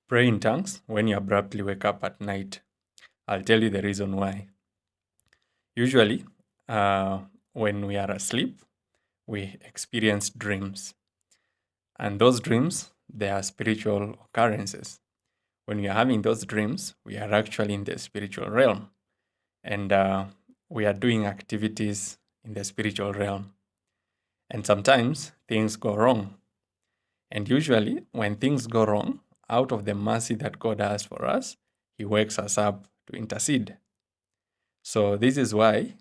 Pray in tongues when you abruptly wake up at night. I'll tell you the reason why. Usually, uh, when we are asleep, we experience dreams. And those dreams, they are spiritual occurrences. When we are having those dreams, we are actually in the spiritual realm. And we are doing activities in the spiritual realm. And sometimes things go wrong. And usually, when things go wrong, out of the mercy that God has for us, He wakes us up to intercede. So, this is why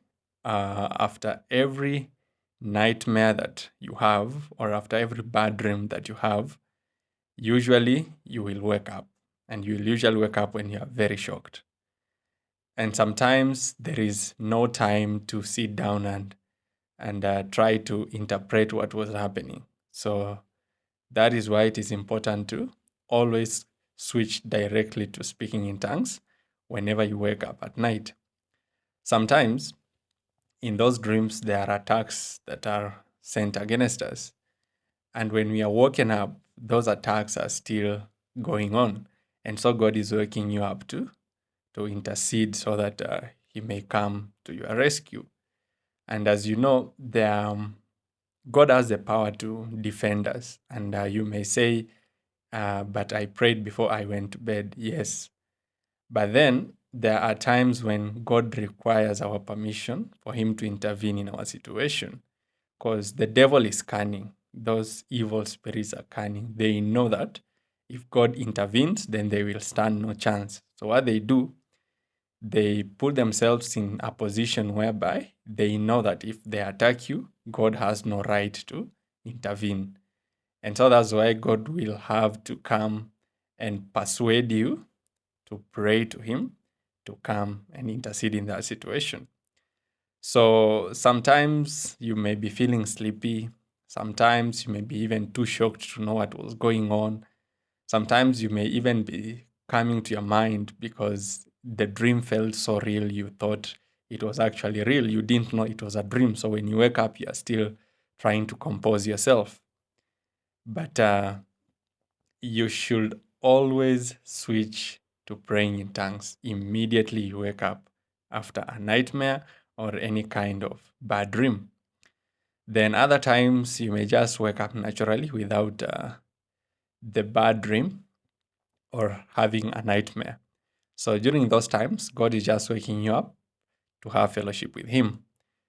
after every nightmare that you have, or after every bad dream that you have, usually you will wake up. And you will usually wake up when you are very shocked. And sometimes there is no time to sit down and try to interpret what was happening. So, that is why it is important to always switch directly to speaking in tongues whenever you wake up at night. Sometimes in those dreams, there are attacks that are sent against us. And when we are woken up, those attacks are still going on. And so God is waking you up to intercede so that He may come to your rescue. And as you know, God has the power to defend us. And you may say, but I prayed before I went to bed. Yes. But then there are times when God requires our permission for Him to intervene in our situation because the devil is cunning. Those evil spirits are cunning. They know that if God intervenes, then they will stand no chance. So what they do, they put themselves in a position whereby they know that if they attack you, God has no right to intervene. And so that's why God will have to come and persuade you to pray to Him to come and intercede in that situation. So sometimes you may be feeling sleepy. Sometimes you may be even too shocked to know what was going on. Sometimes you may even be coming to your mind because the dream felt so real, you thought it was actually real. You didn't know it was a dream. So when you wake up, you are still trying to compose yourself. But you should always switch to praying in tongues immediately you wake up after a nightmare or any kind of bad dream. Then other times you may just wake up naturally without the bad dream or having a nightmare. So during those times, God is just waking you up to have fellowship with Him.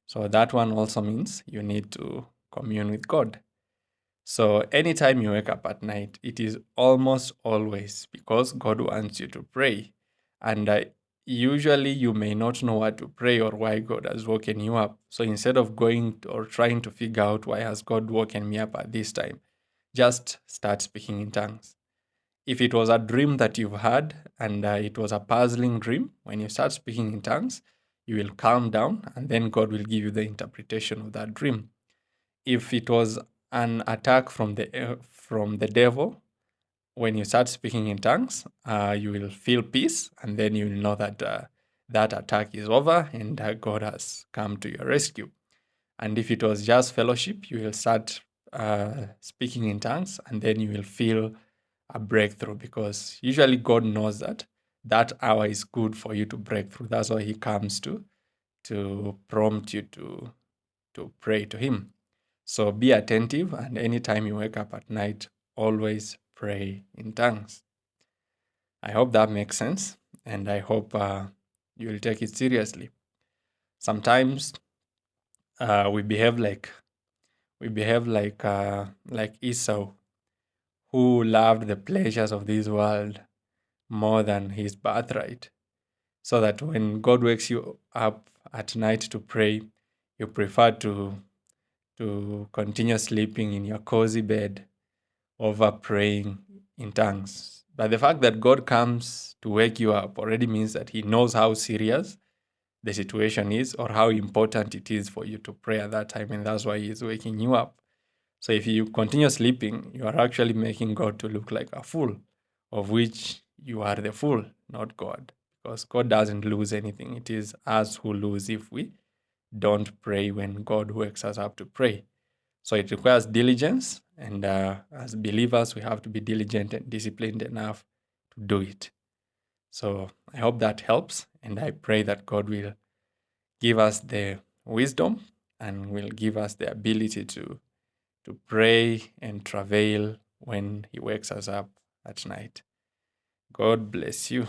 So that one also means you need to commune with God. So anytime you wake up at night, it is almost always because God wants you to pray. And usually you may not know what to pray or why God has woken you up. So instead of going or trying to figure out why has God woken me up at this time, just start speaking in tongues. If it was a dream that you've had and it was a puzzling dream, when you start speaking in tongues, you will calm down and then God will give you the interpretation of that dream. If it was an attack from the devil, when you start speaking in tongues, you will feel peace, and then you will know that that attack is over and God has come to your rescue. And if it was just fellowship, you will start speaking in tongues, and then you will feel a breakthrough because usually God knows that that hour is good for you to break through. That's why He comes to prompt you to pray to Him. So be attentive, and anytime you wake up at night, always pray in tongues. I hope that makes sense, and I hope you will take it seriously. Sometimes we behave like Esau, who loved the pleasures of this world more than his birthright. So that when God wakes you up at night to pray, you prefer to continue sleeping in your cozy bed over praying in tongues. But the fact that God comes to wake you up already means that He knows how serious the situation is or how important it is for you to pray at that time, and that's why He is waking you up. So if you continue sleeping, you are actually making God to look like a fool, of which you are the fool, not God, because God doesn't lose anything. It is us who lose if we don't pray when God wakes us up to pray. So it requires diligence, and as believers, we have to be diligent and disciplined enough do it. So I hope that helps, and I pray that God will give us the wisdom and will give us the ability to pray and travail when He wakes us up at night. God bless you.